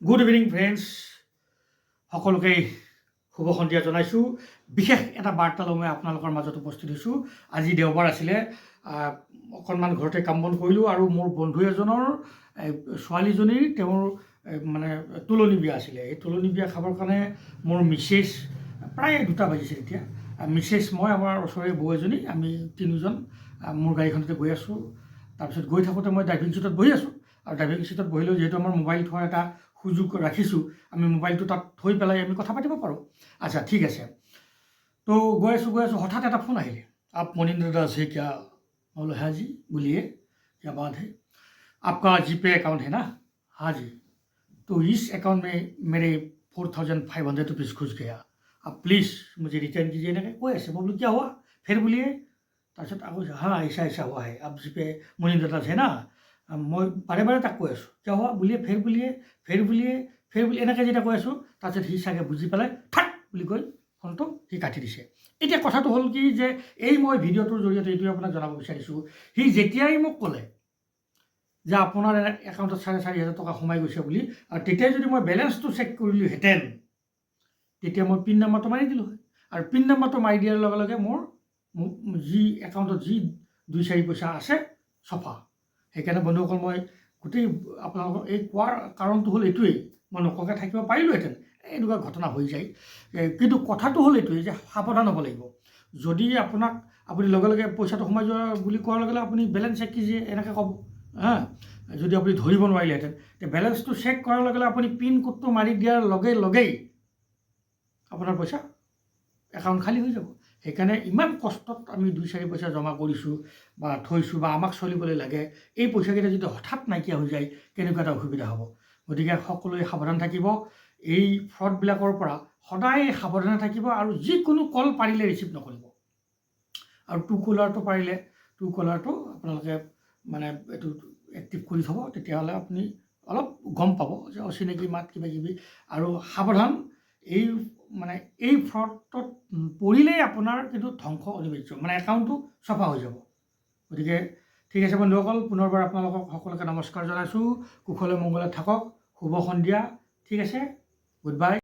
Good evening friends, সকলোকে শুভ সন্ধিয়া জনাইছোঁ। বিশেষ এটা বাৰ্তালৈ মই আপোনালোকৰ মাজত উপস্থিত হৈছোঁ। আজি দেওবাৰ আছিলে, অকণমান ঘৰতে কাম বন কৰিলোঁ আৰু মোৰ বন্ধু এজনৰ ছোৱালীজনীৰ তেওঁৰ মানে তোলনি বিয়া আছিলে। এই তোলনি বিয়া খাবৰ কাৰণে মোৰ মিছেছ প্ৰায় 2টা বাজিছে এতিয়া। মিছেছ, মই, আমাৰ ওচৰৰে বৌ এজনী, আমি তিনিজন মোৰ গাড়ীখনতে গৈ আছোঁ। তাৰপিছত গৈ থাকোঁতে মই ড্ৰাইভিং ছিটত বহি আছোঁ আৰু ড্ৰাইভিং ছিটত বহিলেও যিহেতু আমাৰ মোবাইল থোৱাৰ এটা সুযোগ ৰাখিছোঁ, আমি মোবাইলটো তাত থৈ পেলাই আমি কথা পাতিব পাৰোঁ। আচ্ছা, ঠিক আছে। তো গৈ আছোঁ, হঠাৎ এটা ফোন আহিলে। आप मोनिंदर दास है क्या? मैं बोला हाँ जी, बोलिए क्या बात है? आपका जीपे अकाउंट है ना? हाँ जी। तो इस अकाउंट में मेरे 4,500 रुपीज़ घुस गया, आप प्लीज़ मुझे रिटर्न कीजिए ना। कोई ऐसे, मैं बोलूँ क्या हुआ फिर बोलिए। তাৰপিছত আকৌ हाँ ऐसा हुआ है, आप जीपे मोनिंदर दास है ना? মই বাৰে বাৰে তাক কৈ আছোঁ, কিয় হোৱা বুলিয়ে ফেৰ বুলিয়ে এনেকৈ যেতিয়া কৈ আছোঁ, তাৰপিছত সি চাগে বুজি পেলাই থাক বুলি কৈ ফোনটো সি কাটি দিছে। এতিয়া কথাটো হ'ল কি যে এই মই ভিডিঅ'টোৰ জৰিয়তে এইটোৱে আপোনাক জনাব বিচাৰিছোঁ, সি যেতিয়াই মোক ক'লে যে আপোনাৰ একাউণ্টত 4,500 টকা সোমাই গৈছে বুলি, আৰু তেতিয়াই যদি মই বেলেঞ্চটো চেক কৰিলোহেঁতেন, তেতিয়া মই পিন নাম্বাৰটো মাৰি দিলোঁ হয়। আৰু পিন নাম্বাৰটো মাৰি দিয়াৰ লগে লগে মোৰ যি একাউণ্টত যি 2-4 পইচা আছে চফা। সেইকাৰণে বন্ধুসকল, মই গোটেই আপোনালোকৰ এই কোৱাৰ কাৰণটো হ'ল এইটোৱেই, মই নকৱাকৈ থাকিব পাৰিলোহেঁতেন, এনেকুৱা ঘটনা হৈ যায়। কিন্তু কথাটো হ'ল এইটোৱেই যে সাৱধান হ'ব লাগিব। যদি আপুনি লগে লগে পইচাটো সোমাই যোৱা বুলি কোৱাৰ লগে লগে আপুনি বেলেঞ্চ চেক কিজিয়ে এনেকৈ ক'ব, যদি আপুনি ধৰিব নোৱাৰিলেহেঁতেন, তেতিয়া বেলেঞ্চটো চেক কৰাৰ লগে লগে আপুনি পিন কোডটো মাৰি দিয়াৰ লগে লগেই আপোনাৰ পইচা একাউণ্ট খালী হৈ যাব। সেইকাৰণে ইমান কষ্টত আমি 2-4 পইচা জমা কৰিছোঁ বা থৈছোঁ বা আমাক চলিবলৈ লাগে, এই পইচাকেইটা যদি হঠাৎ নাইকিয়া হৈ যায়, কেনেকুৱা এটা অসুবিধা হ'ব। গতিকে সকলোৱে সাৱধান থাকিব, এই ফ্ৰডবিলাকৰ পৰা সদায় সাৱধানে থাকিব আৰু যিকোনো কল পাৰিলে ৰিচিভ নকৰিব। আৰু ট্ৰু কলাৰটো আপোনালোকে মানে এইটো এক্টিভ কৰি থ'ব, তেতিয়াহ'লে আপুনি অলপ গম পাব যে অচিনাকি মাত কিবাকিবি। আৰু সাৱধান, এই ফ্ৰডত পৰিলেই আপোনাৰ কিন্তু ধ্বংস অনিবাৰ্য, মানে একাউণ্টটো চফা হৈ যাব। গতিকে ঠিক আছে বন্ধুসকল, পুনৰবাৰ আপোনালোকক সকলোকে নমস্কাৰ জনাইছোঁ। কুশলে মংগলে থাকক, শুভ সন্ধিয়া। ঠিক আছে, গুড বাই।